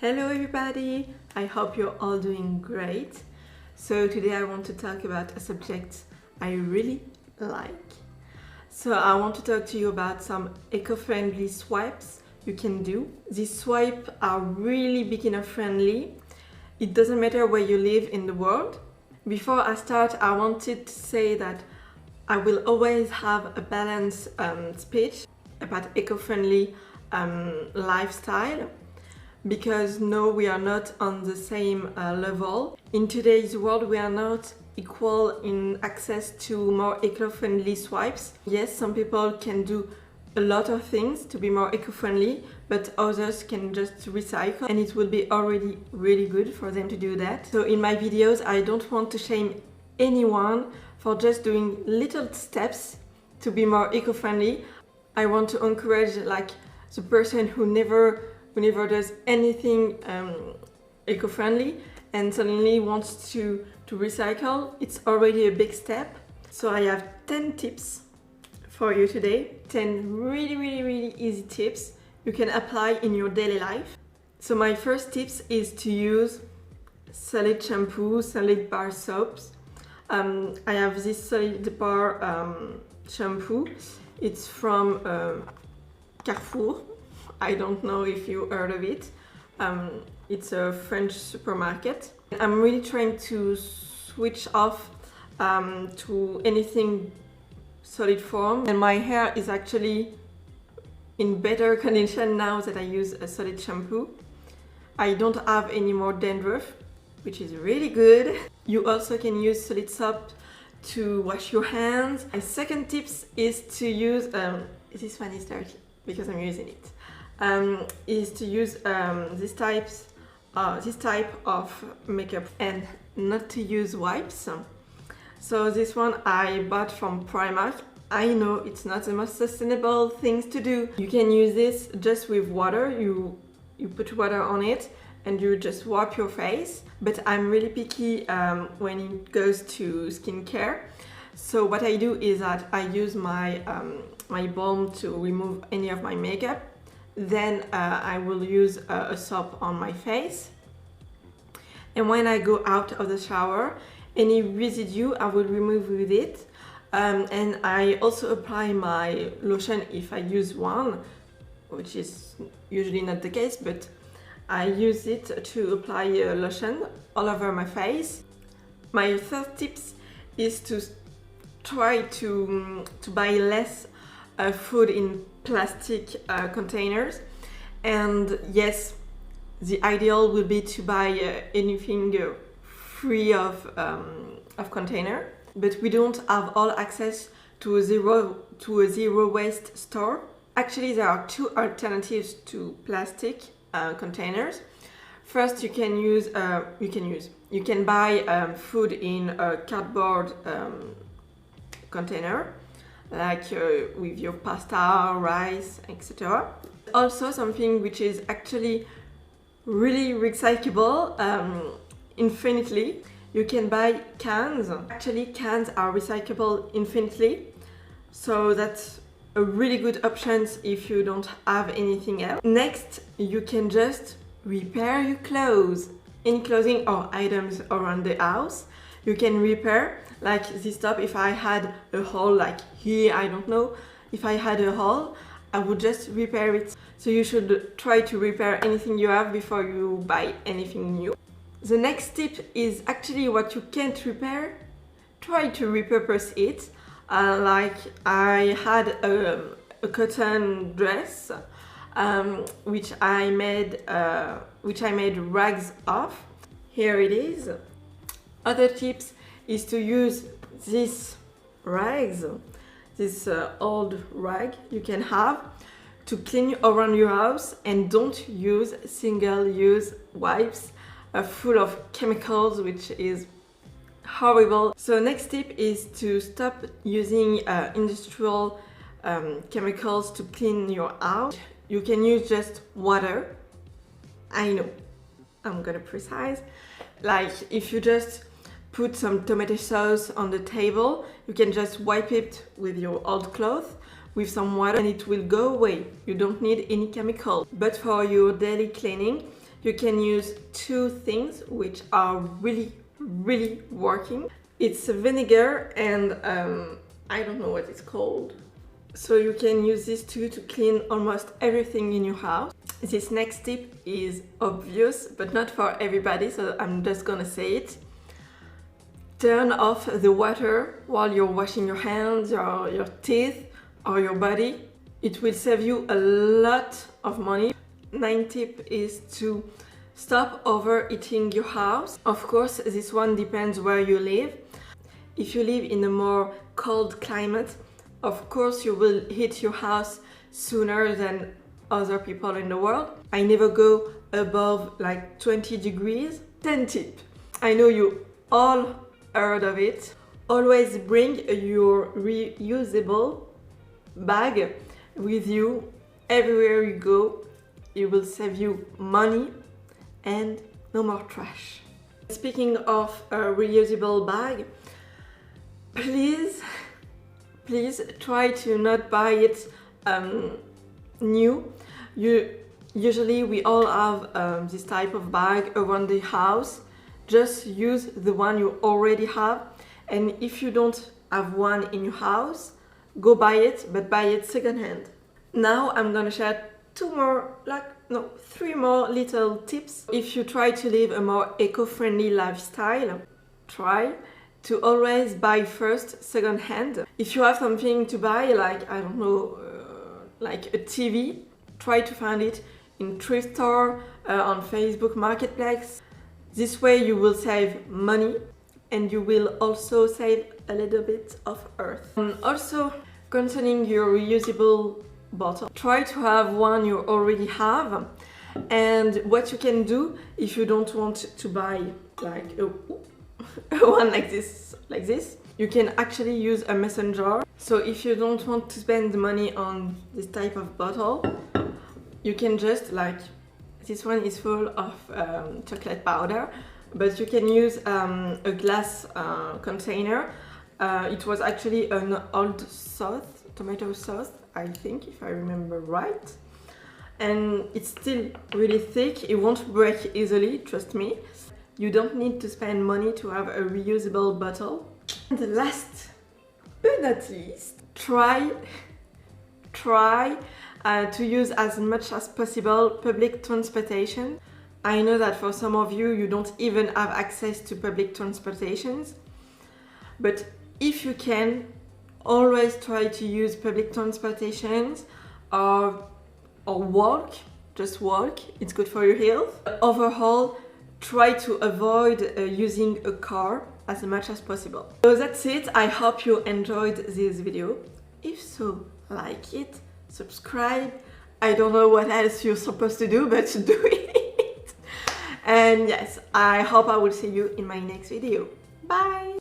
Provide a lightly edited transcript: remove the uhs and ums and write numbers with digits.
Hello everybody, I hope you're all doing great. So today I want to talk about a subject I really like. So I want to talk to you about some eco-friendly swipes you can do. These swipes are really beginner friendly. It doesn't matter where you live in the world. Before I start, I wanted to say that I will always have a balanced speech about eco-friendly lifestyle. Because no, we are not on the same level. In today's world, we are not equal in access to more eco-friendly swipes. Yes, some people can do a lot of things to be more eco-friendly, but others can just recycle, and it will be already really good for them to do that. So in my videos, I don't want to shame anyone for just doing little steps to be more eco-friendly. I want to encourage the person who never does anything eco-friendly and suddenly wants to recycle. It's already a big step. So I have 10 tips for you today. 10 really easy tips you can apply in your daily life. So my first tips is to use solid shampoo, solid bar soaps. I have this solid bar shampoo. It's from Carrefour. I don't know if you heard of it. It's a French supermarket. I'm really trying to switch off to anything solid form, and my hair is actually in better condition now that I use a solid shampoo. I don't have any more dandruff, which is really good. You also can use solid soap to wash your hands. My second tip is to use, this one is dirty because I'm using it. Is to use this type of makeup and not to use wipes. So this one I bought from Primark. I know it's not the most sustainable things to do. You can use this just with water. You put water on it and you just wipe your face. But I'm really picky when it goes to skincare. So what I do is that I use my balm to remove any of my makeup. Then I will use a soap on my face, and when I go out of the shower, any residue I will remove with it, and I also apply my lotion if I use one, which is usually not the case, but I use it to apply lotion all over my face. My third tip is to try to buy less food in plastic containers, and yes, the ideal will be to buy anything free of container, but we don't have all access to a zero waste store. Actually, there are two alternatives to plastic containers. First, you can buy food in a cardboard container, like with your pasta, rice, etc. Also, something which is actually really recyclable infinitely, you can buy cans. Actually, cans are recyclable infinitely, so that's a really good option if you don't have anything else. Next, you can just repair your clothes. Any clothing or items around the house, you can repair. Like this top, if I had a hole like here, I don't know, if I had a hole, I would just repair it. So you should try to repair anything you have before you buy anything new. The next tip is actually what you can't repair. Try to repurpose it. Like I had a cotton dress, which I made rags of. Here it is. Other tips is to use this rags, this old rag you can have, to clean around your house, and don't use single-use wipes full of chemicals, which is horrible. So next tip is to stop using industrial chemicals to clean your house. You can use just water. I know, I'm gonna precise. Like if you just put some tomato sauce on the table, you can just wipe it with your old cloth with some water and it will go away. You don't need any chemical. But for your daily cleaning, you can use two things which are really working. It's vinegar and I don't know what it's called. So you can use these two to clean almost everything in your house. This next tip is obvious, but not for everybody, so I'm just gonna say it. Turn off the water while you're washing your hands, your teeth, or your body. It will save you a lot of money. 9th tip is to stop overheating your house. Of course, this one depends where you live. If you live in a more cold climate, of course you will heat your house sooner than other people in the world. I never go above like 20 degrees. 10th tip. I know you all heard of it. Always bring your reusable bag with you everywhere you go. It will save you money and no more trash. Speaking of a reusable bag, please try to not buy it new. Usually we all have this type of bag around the house. Just use the one you already have, and if you don't have one in your house, go buy it, but buy it secondhand. Now I'm gonna share three more little tips. If you try to live a more eco-friendly lifestyle, try to always buy first secondhand. If you have something to buy, like, I don't know, like a TV, try to find it in thrift store, on Facebook Marketplace. This way you will save money and you will also save a little bit of earth. Also, concerning your reusable bottle, try to have one you already have. And what you can do if you don't want to buy like a one like this, you can actually use a mason jar. So if you don't want to spend the money on this type of bottle, you can just this one is full of chocolate powder, but you can use a glass container. It was actually an old sauce, tomato sauce, I think, if I remember right. And it's still really thick, it won't break easily, trust me. You don't need to spend money to have a reusable bottle. And the last but not least, try to use as much as possible public transportation. I know that for some of you, you don't even have access to public transportations, but if you can, always try to use public transportations or walk, just walk, it's good for your health. Overall, try to avoid using a car as much as possible. So that's it, I hope you enjoyed this video. If so, like it, subscribe. I don't know what else you're supposed to do, but do it. And yes, I hope I will see you in my next video. Bye!